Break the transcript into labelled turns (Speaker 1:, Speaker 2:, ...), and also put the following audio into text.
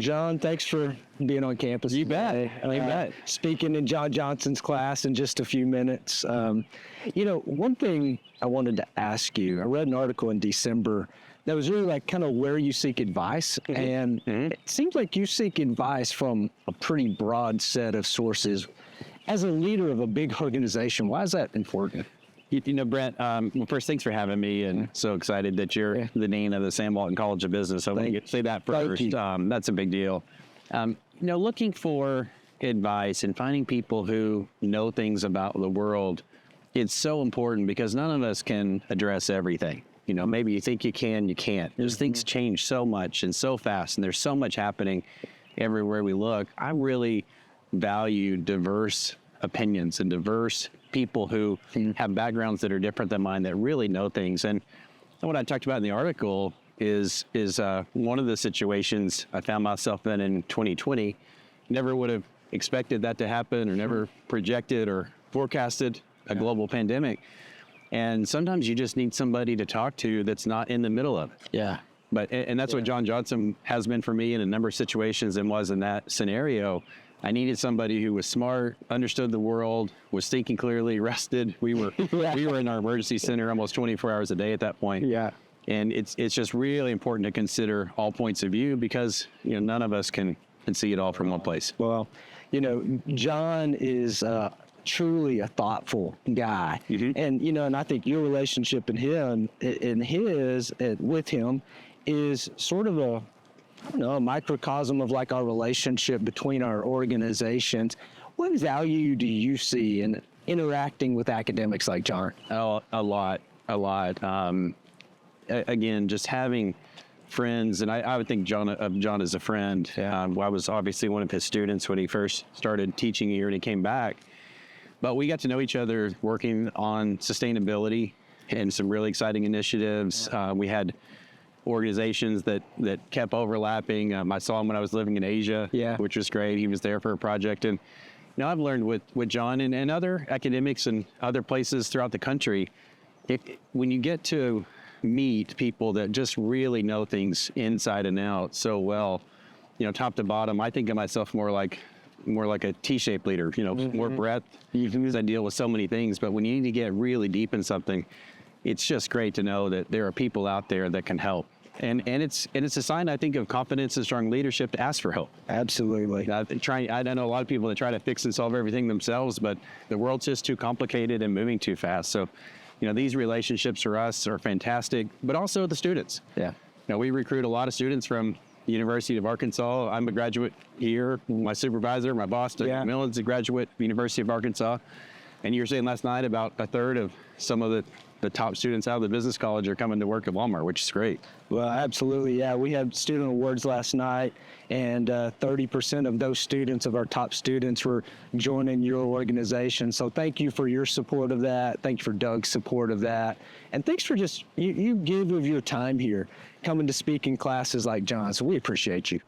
Speaker 1: Jon, thanks for being on campus.
Speaker 2: You bet. You bet.
Speaker 1: Speaking in Jon Johnson's class in just a few minutes. One thing I wanted to ask you, I read an article in December that was really like kind of where you seek advice. And it seems like you seek advice from a pretty broad set of sources. As a leader of a big organization, why is that important?
Speaker 2: Brent, well, first, thanks for having me, and so excited that you're the dean of the Walton College of Business. I want to say that first. That's a big deal. Looking for advice and finding people who know things about the world, it's so important because none of us can address everything. Maybe you think you can, you can't. There's things change so much and so fast, and there's so much happening everywhere we look. I really value diverse opinions and diverse people who have backgrounds that are different than mine that really know things. And what I talked about in the article is one of the situations I found myself in 2020. Never would have expected that to happen, or never projected or forecasted a global pandemic. And sometimes you just need somebody to talk to that's not in the middle of it.
Speaker 1: Yeah.
Speaker 2: And that's what Jon Johnson has been for me in a number of situations, and was in that scenario. I needed somebody who was smart, understood the world, was thinking clearly, rested. We were in our emergency center almost 24 hours a day at that point.
Speaker 1: Yeah.
Speaker 2: And it's just really important to consider all points of view, because none of us can see it all from one place.
Speaker 1: Well, Jon is truly a thoughtful guy, and and I think your relationship with him is sort of a microcosm of like our relationship between our organizations. What value do you see in interacting with academics like Jon?
Speaker 2: Oh, a lot. Again, just having friends, and I would think Jon as a friend. I was obviously one of his students when he first started teaching here and he came back. But we got to know each other working on sustainability and some really exciting initiatives. We had organizations that kept overlapping. I saw him when I was living in Asia, which was great. He was there for a project. And I've learned with Jon and other academics and other places throughout the country, when you get to meet people that just really know things inside and out so well, top to bottom, I think of myself more like a T-shaped leader, more breadth, because I deal with so many things. But when you need to get really deep in something, it's just great to know that there are people out there that can help. And it's a sign, I think, of confidence and strong leadership to ask for help.
Speaker 1: Absolutely.
Speaker 2: I know a lot of people that try to fix and solve everything themselves, but the world's just too complicated and moving too fast. So, these relationships for us are fantastic, but also the students.
Speaker 1: Yeah.
Speaker 2: We recruit a lot of students from the University of Arkansas. I'm a graduate here. My supervisor, my boss, Doug McMillan's a graduate of the University of Arkansas. And you were saying last night about a third of some of the top students out of the business college are coming to work at Walmart, which is great.
Speaker 1: Well, absolutely. Yeah, we had student awards last night, and 30% of those students, of our top students, were joining your organization. So thank you for your support of that. Thank you for Doug's support of that. And thanks for you give of your time here, coming to speak in classes like Jon. So we appreciate you.